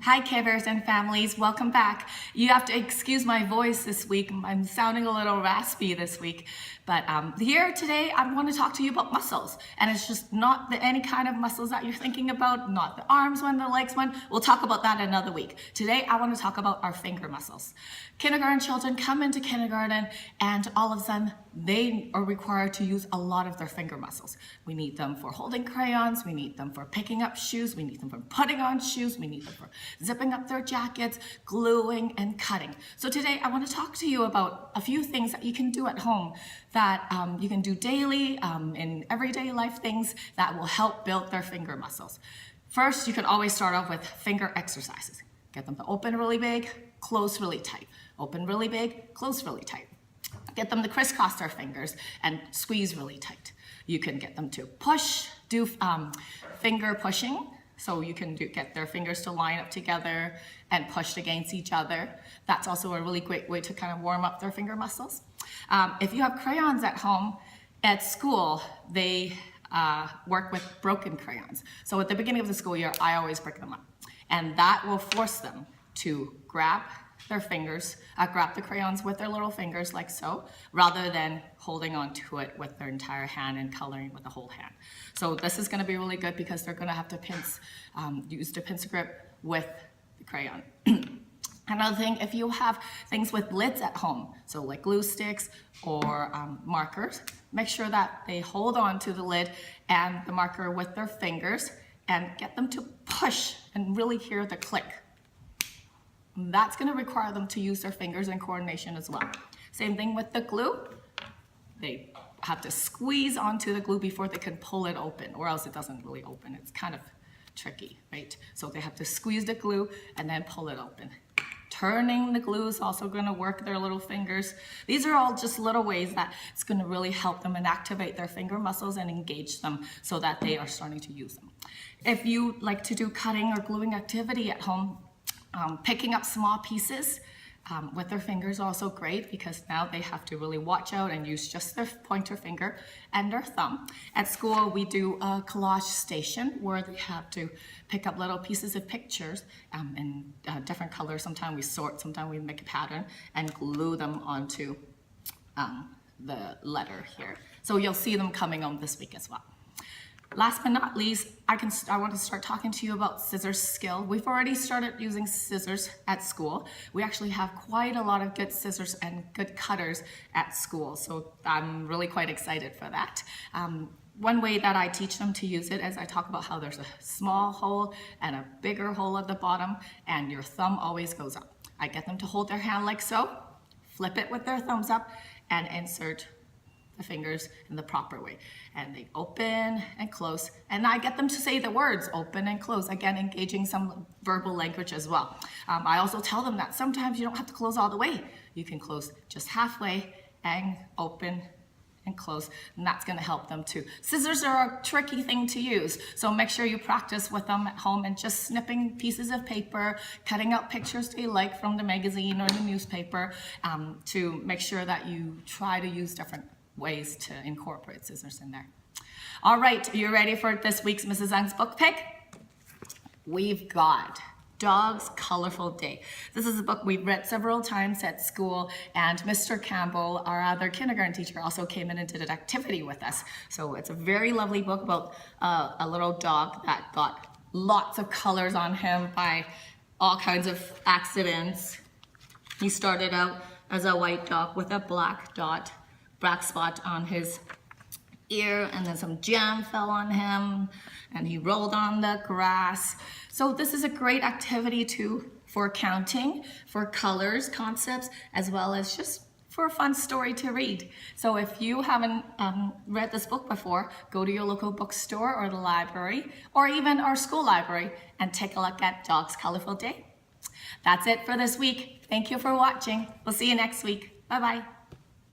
Hi caregivers and families, welcome back. You have to excuse my voice this week. I'm sounding a little raspy this week, but here today I want to talk to you about muscles, and it's just not any kind of muscles that you're thinking about, not the arms one, the legs one. We'll talk about that another week. Today I want to talk about our finger muscles. Kindergarten children come into kindergarten and all of a sudden they are required to use a lot of their finger muscles. We need them for holding crayons, we need them for picking up shoes, we need them for putting on shoes, we need them for zipping up their jackets, gluing and cutting. So today I want to talk to you about a few things that you can do at home that you can do daily in everyday life things that will help build their finger muscles. First, you can always start off with finger exercises. Get them to open really big, close really tight. Open really big, close really tight. Get them to crisscross their fingers and squeeze really tight. You can get them to push, do finger pushing. So you can get their fingers to line up together and push against each other. That's also a really great way to kind of warm up their finger muscles. If you have crayons at home, at school, they work with broken crayons. So at the beginning of the school year, I always break them up. And that will force them to grab their fingers, grab the crayons with their little fingers like so, rather than holding on to it with their entire hand and coloring with the whole hand. So this is going to be really good because they're going to have to use the pincer grip with the crayon. Another thing, if you have things with lids at home, so like glue sticks or markers, make sure that they hold on to the lid and the marker with their fingers and get them to push and really hear the click. That's going to require them to use their fingers in coordination as well. Same thing with the glue. They have to squeeze onto the glue before they can pull it open, or else it doesn't really open. It's kind of tricky, right? So they have to squeeze the glue and then pull it open. Turning the glue is also going to work their little fingers. These are all just little ways that it's going to really help them and activate their finger muscles and engage them so that they are starting to use them. If you like to do cutting or gluing activity at home, picking up small pieces with their fingers also great because now they have to really watch out and use just their pointer finger and their thumb. At school, we do a collage station where they have to pick up little pieces of pictures in different colors. Sometimes we sort, sometimes we make a pattern and glue them onto the letter here. So you'll see them coming on this week as well. Last but not least, I want to start talking to you about scissors skill. We've already started using scissors at school. We actually have quite a lot of good scissors and good cutters at school, so I'm really quite excited for that. One way that I teach them to use it is I talk about how there's a small hole and a bigger hole at the bottom, and your thumb always goes up. I get them to hold their hand like so, flip it with their thumbs up, and insert the fingers in the proper way, and they open and close, and I get them to say the words open and close, again engaging some verbal language as well. I also tell them that sometimes you don't have to close all the way. You can close just halfway and open and close, and that's going to help them too. Scissors are a tricky thing to use, so make sure you practice with them at home and just snipping pieces of paper, cutting out pictures they like from the magazine or the newspaper to make sure that you try to use different ways to incorporate scissors in there. All right, are you ready for this week's Mrs. Zung's book pick? We've got Dog's Colorful Day. This is a book we've read several times at school, and Mr. Campbell, our other kindergarten teacher, also came in and did an activity with us. So it's a very lovely book about a little dog that got lots of colors on him by all kinds of accidents. He started out as a white dog with a black spot on his ear, and then some jam fell on him and he rolled on the grass. So this is a great activity too for counting, for colors, concepts, as well as just for a fun story to read. So if you haven't read this book before, go to your local bookstore or the library or even our school library and take a look at Dog's Colorful Day. That's it for this week. Thank you for watching. We'll see you next week. Bye-bye.